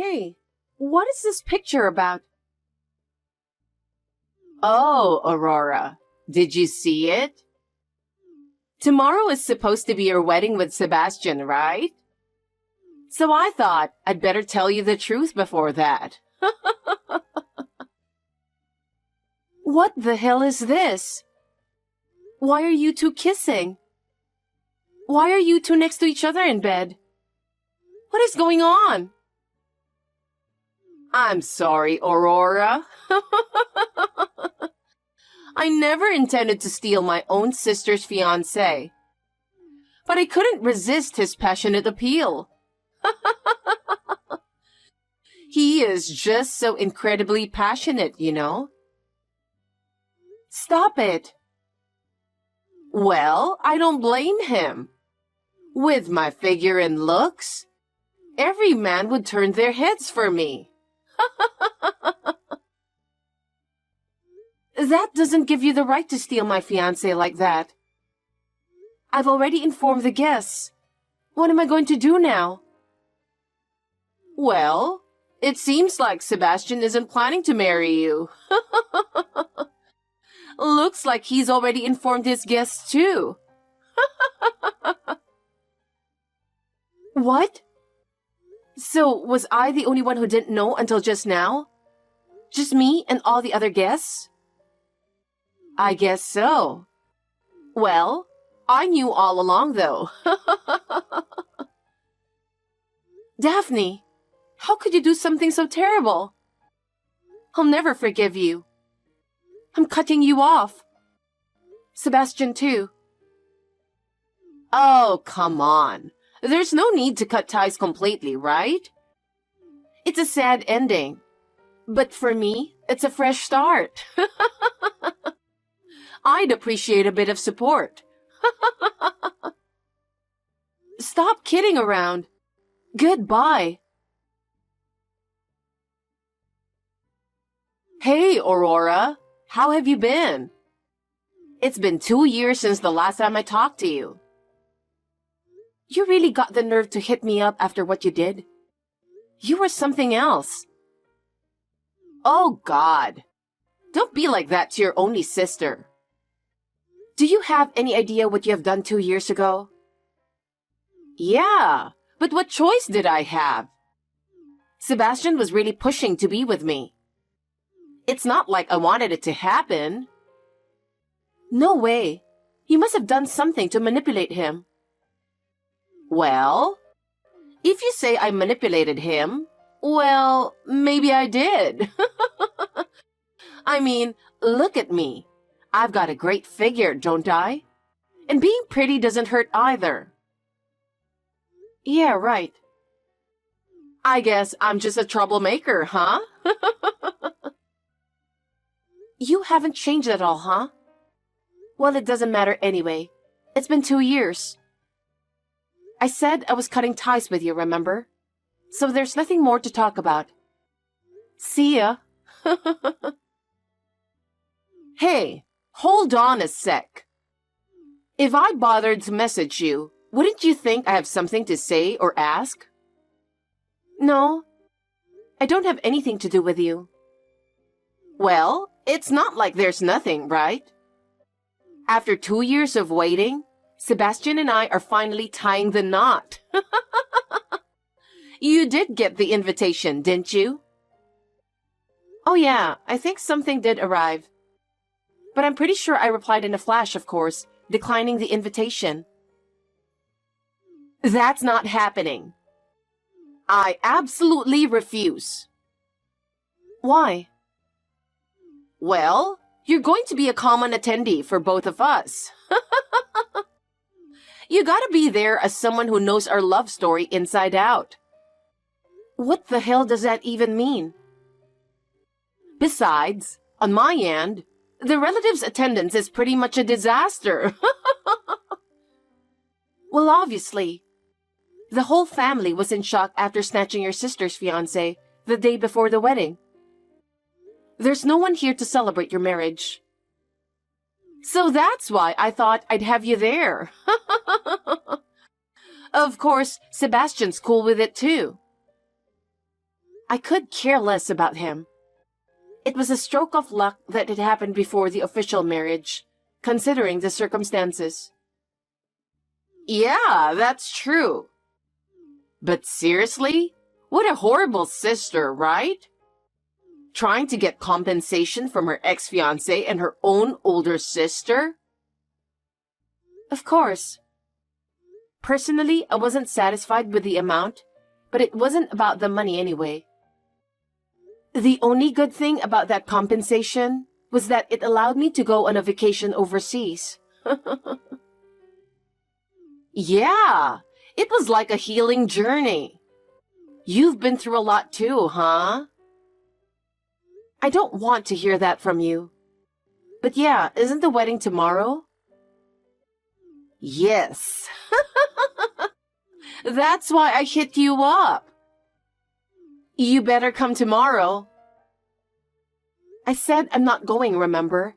Hey, what is this picture about? Oh, Aurora, did you see it? Tomorrow is supposed to be your wedding with Sebastian, right? So I thought I'd better tell you the truth before that. What the hell is this? Why are you two kissing? Why are you two next to each other in bed? What is going on? I'm sorry, Aurora. I never intended to steal my own sister's fiancé. But I couldn't resist his passionate appeal. He is just so incredibly passionate, you know. Stop it. Well, I don't blame him. With my figure and looks, every man would turn their heads for me. That doesn't give you the right to steal my fiancé like that. I've already informed the guests. What am I going to do now? Well, it seems like Sebastian isn't planning to marry you. Looks like he's already informed his guests too. What? So, was I the only one who didn't know until just now? Just me and all the other guests? I guess so. Well, I knew all along, though. Daphne, how could you do something so terrible? I'll never forgive you. I'm cutting you off. Sebastian, too. Oh, come on. There's no need to cut ties completely, right? It's a sad ending. But for me, it's a fresh start. I'd appreciate a bit of support. Stop kidding around. Goodbye. Hey, Aurora. How have you been? It's been 2 years since the last time I talked to you. You really got the nerve to hit me up after what you did? You were something else. Oh, God. Don't be like that to your only sister. Do you have any idea what you have done 2 years ago? Yeah, but what choice did I have? Sebastian was really pushing to be with me. It's not like I wanted it to happen. No way. You must have done something to manipulate him. Well, if you say I manipulated him, well, maybe I did. I mean, look at me. I've got a great figure, don't I? And being pretty doesn't hurt either. Yeah, right. I guess I'm just a troublemaker, huh? You haven't changed at all, huh? Well, it doesn't matter anyway. It's been 2 years. I said I was cutting ties with you, remember? So there's nothing more to talk about. See ya. Hey, hold on a sec. If I bothered to message you, wouldn't you think I have something to say or ask? No, I don't have anything to do with you. Well, it's not like there's nothing, right? After 2 years of waiting, Sebastian and I are finally tying the knot. You did get the invitation, didn't you? Oh yeah, I think something did arrive. But I'm pretty sure I replied in a flash, of course, declining the invitation. That's not happening. I absolutely refuse. Why? Well, you're going to be a common attendee for both of us. You gotta be there as someone who knows our love story inside out. What the hell does that even mean? Besides, on my end, the relatives' attendance is pretty much a disaster. Well, obviously. The whole family was in shock after snatching your sister's fiancé the day before the wedding. There's no one here to celebrate your marriage. So that's why I thought I'd have you there. Of course, Sebastian's cool with it too. I could care less about him. It was a stroke of luck that it happened before the official marriage, considering the circumstances. Yeah, that's true. But seriously? What a horrible sister, right? Trying to get compensation from her ex-fiancé and her own older sister? Of course. Personally, I wasn't satisfied with the amount, but it wasn't about the money anyway. The only good thing about that compensation was that it allowed me to go on a vacation overseas. Yeah, it was like a healing journey. You've been through a lot too, huh? I don't want to hear that from you. But yeah, isn't the wedding tomorrow? Yes. That's why I hit you up. You better come tomorrow. I said I'm not going, remember?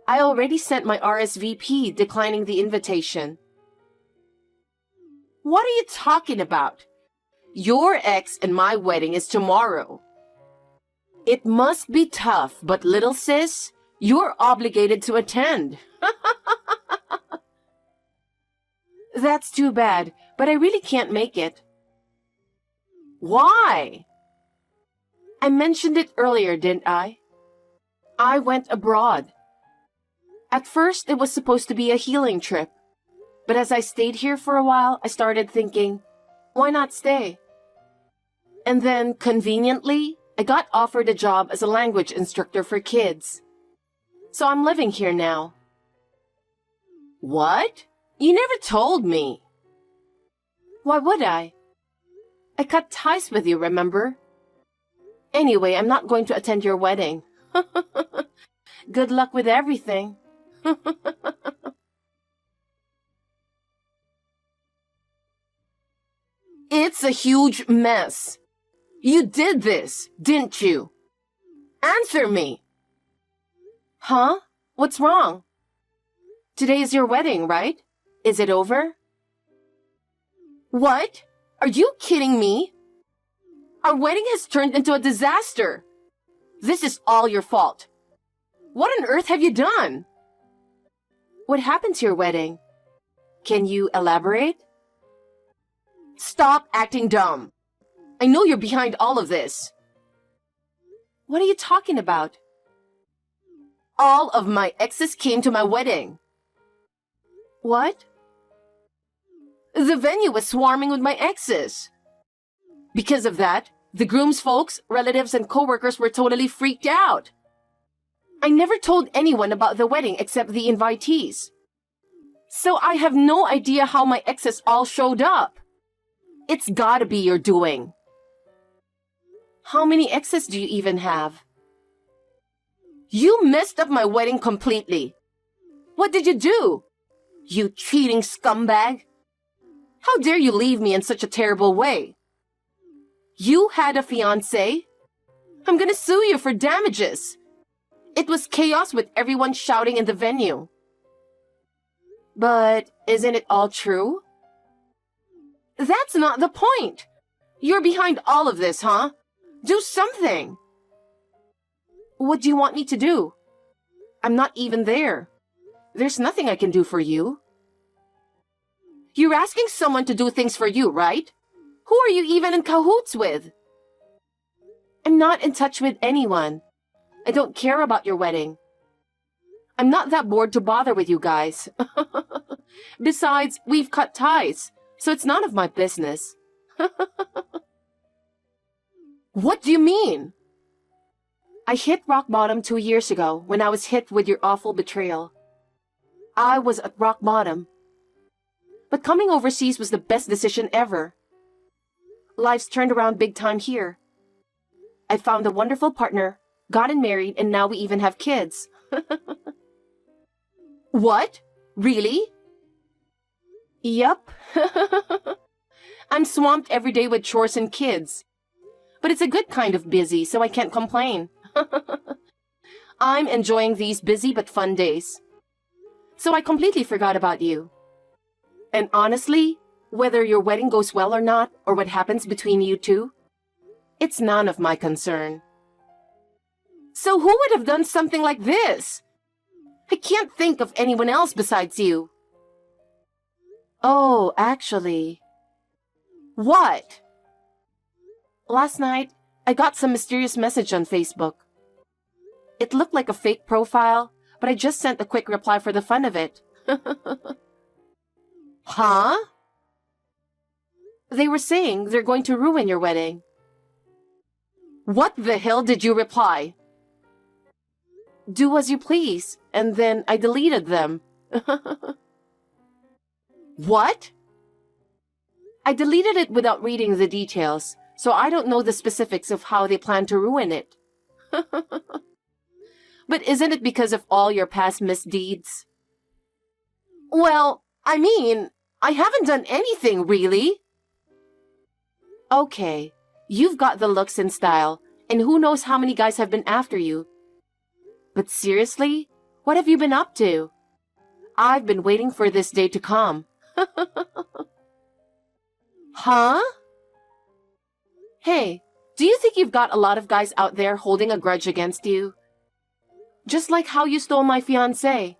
I already sent my RSVP declining the invitation. What are you talking about? Your ex and my wedding is tomorrow. It must be tough, but little sis, you're obligated to attend. That's too bad, but I really can't make it. Why? I mentioned it earlier, didn't I? I went abroad. At first, it was supposed to be a healing trip. But as I stayed here for a while, I started thinking, why not stay? And then, conveniently, I got offered a job as a language instructor for kids. So I'm living here now. What? You never told me. Why would I? I cut ties with you, remember? Anyway, I'm not going to attend your wedding. Good luck with everything. It's a huge mess. You did this, didn't you? Answer me. Huh? What's wrong? Today is your wedding, right? Is it over? What? Are you kidding me? Our wedding has turned into a disaster. This is all your fault. What on earth have you done? What happened to your wedding? Can you elaborate? Stop acting dumb. I know you're behind all of this. What are you talking about? All of my exes came to my wedding. What? The venue was swarming with my exes. Because of that, the groom's folks, relatives, and coworkers were totally freaked out. I never told anyone about the wedding except the invitees. So I have no idea how my exes all showed up. It's gotta be your doing. How many exes do you even have? You messed up my wedding completely. What did you do? You cheating scumbag. How dare you leave me in such a terrible way? You had a fiancé? I'm gonna sue you for damages. It was chaos with everyone shouting in the venue. But isn't it all true? That's not the point. You're behind all of this, huh? Do something. What do you want me to do? I'm not even there. There's nothing I can do for you. You're asking someone to do things for you, right? Who are you even in cahoots with? I'm not in touch with anyone. I don't care about your wedding. I'm not that bored to bother with you guys. Besides, we've cut ties, so it's none of my business. What do you mean? I hit rock bottom 2 years ago when I was hit with your awful betrayal. I was at rock bottom. But coming overseas was the best decision ever. Life's turned around big time here. I found a wonderful partner, gotten married, and now we even have kids. What? Really? Yup. I'm swamped every day with chores and kids. But it's a good kind of busy, so I can't complain. I'm enjoying these busy but fun days. So I completely forgot about you. And honestly, whether your wedding goes well or not, or what happens between you two, It's none of my concern. So who would have done something like this? I can't think of anyone else besides you. Oh, actually. What? Last night, I got some mysterious message on Facebook. It looked like a fake profile, but I just sent a quick reply for the fun of it. Huh? They were saying they're going to ruin your wedding. What the hell did you reply? Do as you please, and then I deleted them. What? I deleted it without reading the details, so I don't know the specifics of how they plan to ruin it. But isn't it because of all your past misdeeds? Well, I mean, I haven't done anything, really. Okay, you've got the looks and style, and who knows how many guys have been after you. But seriously, what have you been up to? I've been waiting for this day to come. Huh? Hey, do you think you've got a lot of guys out there holding a grudge against you? Just like how you stole my fiancé.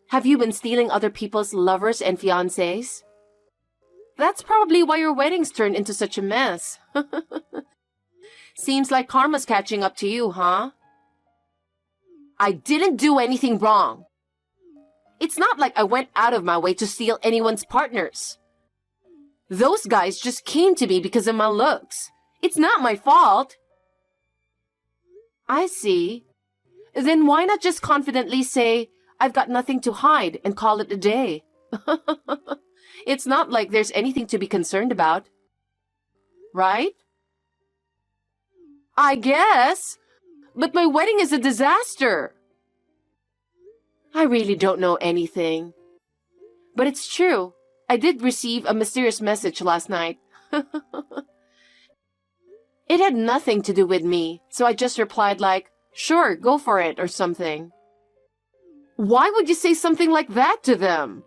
Have you been stealing other people's lovers and fiancés? That's probably why your wedding's turned into such a mess. Seems like karma's catching up to you, huh? I didn't do anything wrong. It's not like I went out of my way to steal anyone's partners. Those guys just came to me because of my looks. It's not my fault. I see. Then why not just confidently say, I've got nothing to hide and call it a day? It's not like there's anything to be concerned about. Right? I guess. But my wedding is a disaster. I really don't know anything. But it's true. I did receive a mysterious message last night. It had nothing to do with me, so I just replied like, sure, go for it, or something. Why would you say something like that to them?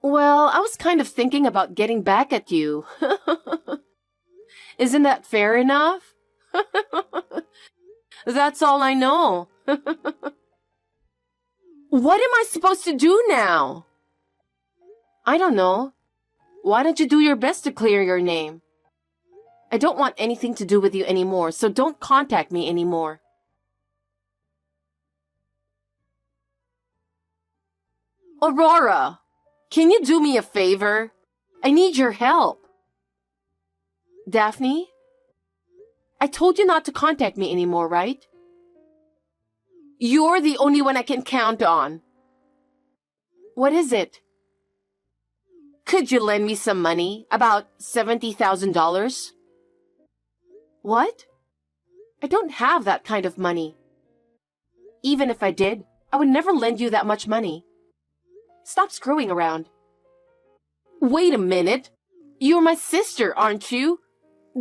Well, I was kind of thinking about getting back at you. Isn't that fair enough? That's all I know. What am I supposed to do now? I don't know. Why don't you do your best to clear your name? I don't want anything to do with you anymore, so don't contact me anymore. Aurora, can you do me a favor? I need your help. Daphne? I told you not to contact me anymore, right? You're the only one I can count on. What is it? Could you lend me some money? About $70,000? What? I don't have that kind of money. Even if I did, I would never lend you that much money. Stop screwing around. Wait a minute. You're my sister, aren't you?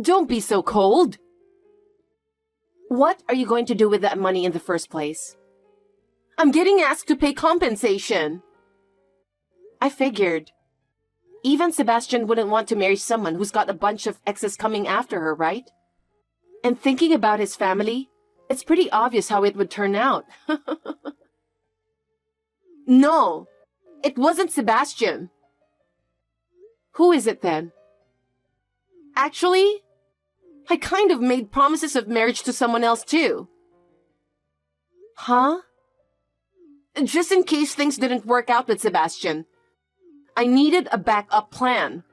Don't be so cold. What are you going to do with that money in the first place? I'm getting asked to pay compensation. I figured. Even Sebastian wouldn't want to marry someone who's got a bunch of exes coming after her, right? And thinking about his family, it's pretty obvious how it would turn out. No, it wasn't Sebastian. Who is it then? Actually, I kind of made promises of marriage to someone else too. Huh? Just in case things didn't work out with Sebastian. I needed a backup plan.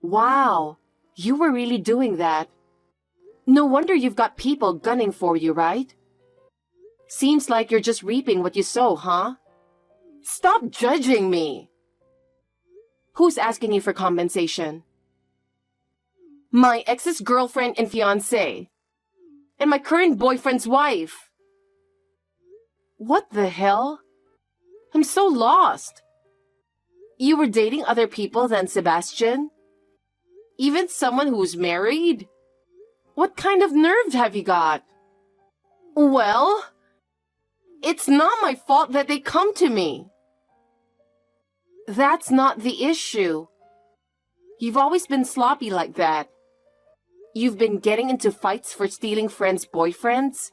Wow, you were really doing that. No wonder you've got people gunning for you, right? Seems like you're just reaping what you sow, huh? Stop judging me. Who's asking you for compensation? My ex's girlfriend and fiancé. And my current boyfriend's wife. What the hell? I'm so lost. You were dating other people than Sebastian? Even someone who's married? What kind of nerve have you got? Well, it's not my fault that they come to me. That's not the issue. You've always been sloppy like that. You've been getting into fights for stealing friends' boyfriends?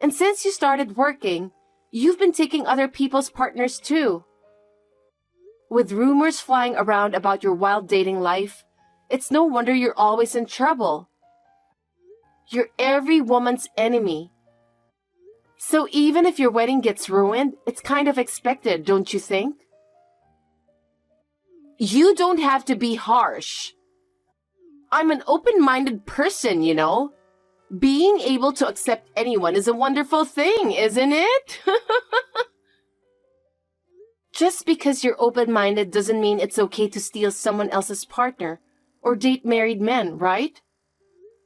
And since you started working, you've been taking other people's partners too. With rumors flying around about your wild dating life, it's no wonder you're always in trouble. You're every woman's enemy. So even if your wedding gets ruined, it's kind of expected, don't you think? You don't have to be harsh. I'm an open-minded person, you know. Being able to accept anyone is a wonderful thing, isn't it? Just because you're open-minded doesn't mean it's okay to steal someone else's partner or date married men, right?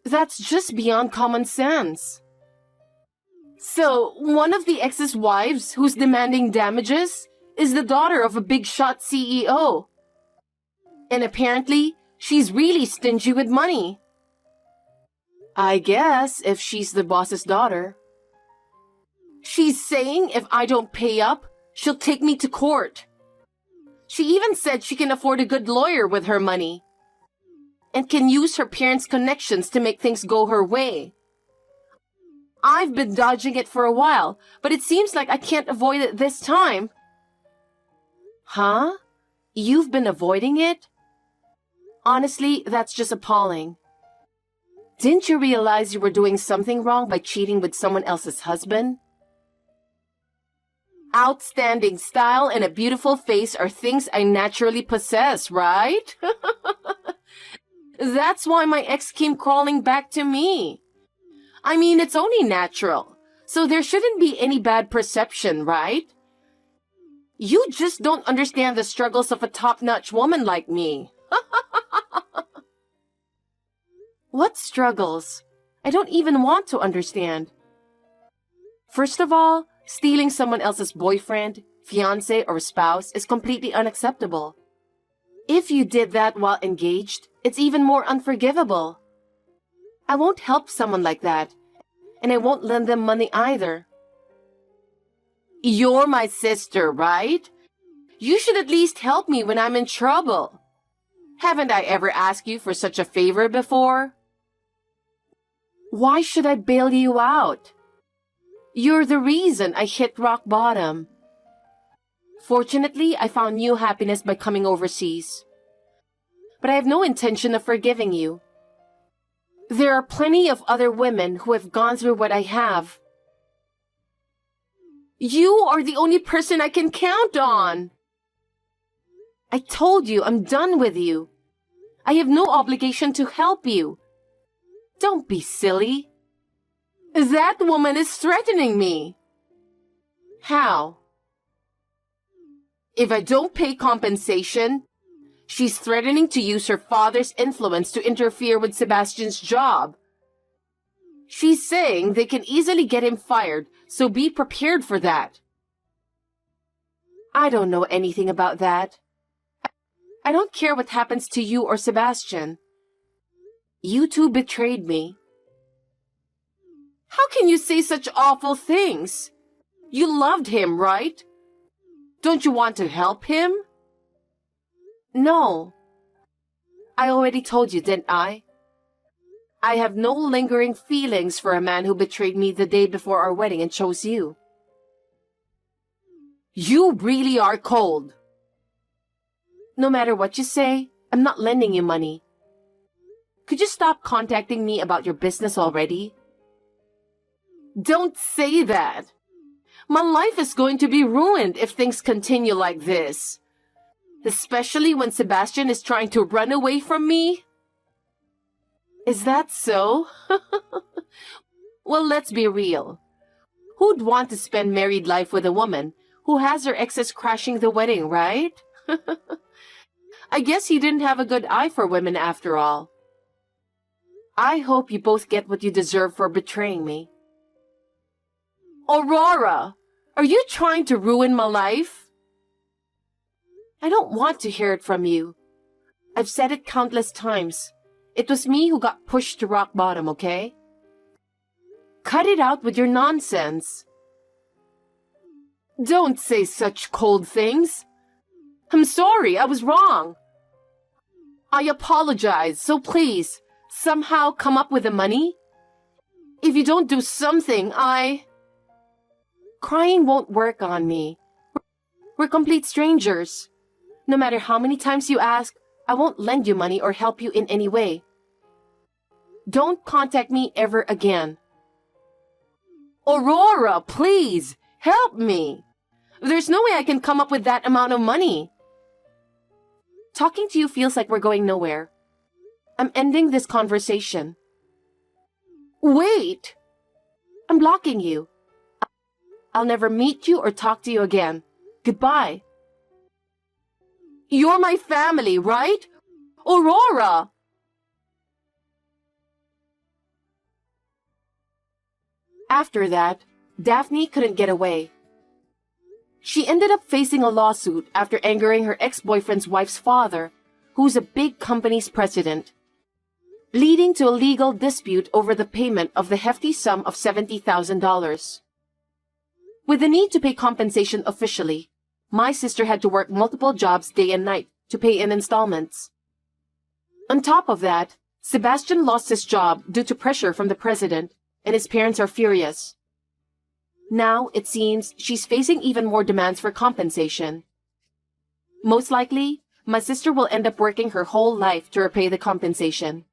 That's just beyond common sense. So, one of the ex's wives who's demanding damages is the daughter of a big shot CEO. And apparently, she's really stingy with money. I guess if she's the boss's daughter. She's saying if I don't pay up, she'll take me to court. She even said she can afford a good lawyer with her money and can use her parents' connections to make things go her way. I've been dodging it for a while, but it seems like I can't avoid it this time. Huh? You've been avoiding it? Honestly, that's just appalling. Didn't you realize you were doing something wrong by cheating with someone else's husband? Outstanding style and a beautiful face are things I naturally possess, right? That's why my ex came crawling back to me. I mean, it's only natural, so there shouldn't be any bad perception, right? You just don't understand the struggles of a top-notch woman like me. What struggles? I don't even want to understand. First of all, stealing someone else's boyfriend, fiancé, or spouse is completely unacceptable. If you did that while engaged, it's even more unforgivable. I won't help someone like that, and I won't lend them money either. You're my sister, right? You should at least help me when I'm in trouble. Haven't I ever asked you for such a favor before? Why should I bail you out? You're the reason I hit rock bottom. Fortunately, I found new happiness by coming overseas. But I have no intention of forgiving you. There are plenty of other women who have gone through what I have. You are the only person I can count on. I told you I'm done with you. I have no obligation to help you. Don't be silly. That woman is threatening me. How? If I don't pay compensation, she's threatening to use her father's influence to interfere with Sebastian's job. She's saying they can easily get him fired, so be prepared for that. I don't know anything about that. I don't care what happens to you or Sebastian. You two betrayed me. How can you say such awful things? You loved him, right? Don't you want to help him? No. I already told you, didn't I? I have no lingering feelings for a man who betrayed me the day before our wedding and chose you. You really are cold. No matter what you say, I'm not lending you money. Could you stop contacting me about your business already? Don't say that. My life is going to be ruined if things continue like this. Especially when Sebastian is trying to run away from me. Is that so? Well, let's be real. Who'd want to spend married life with a woman who has her exes crashing the wedding, right? I guess he didn't have a good eye for women after all. I hope you both get what you deserve for betraying me. Aurora, are you trying to ruin my life? I don't want to hear it from you. I've said it countless times. It was me who got pushed to rock bottom, okay? Cut it out with your nonsense. Don't say such cold things. I'm sorry, I was wrong. I apologize, so please, somehow come up with the money? If you don't do something, Crying won't work on me. We're complete strangers. No matter how many times you ask, I won't lend you money or help you in any way. Don't contact me ever again. Aurora, please, help me. There's no way I can come up with that amount of money. Talking to you feels like we're going nowhere. I'm ending this conversation. Wait! I'm blocking you. I'll never meet you or talk to you again. Goodbye. You're my family, right? Aurora! After that, Daphne couldn't get away. She ended up facing a lawsuit after angering her ex-boyfriend's wife's father, who's a big company's president, leading to a legal dispute over the payment of the hefty sum of $70,000. With the need to pay compensation officially, my sister had to work multiple jobs day and night to pay in installments. On top of that, Sebastian lost his job due to pressure from the president, and his parents are furious. Now, it seems, she's facing even more demands for compensation. Most likely, my sister will end up working her whole life to repay the compensation.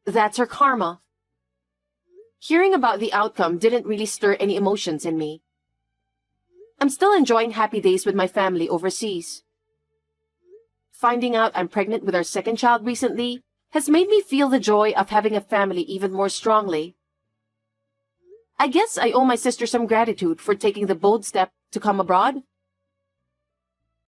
That's her karma. Hearing about the outcome didn't really stir any emotions in me. I'm still enjoying happy days with my family overseas. Finding out I'm pregnant with our second child recently has made me feel the joy of having a family even more strongly. I guess I owe my sister some gratitude for taking the bold step to come abroad.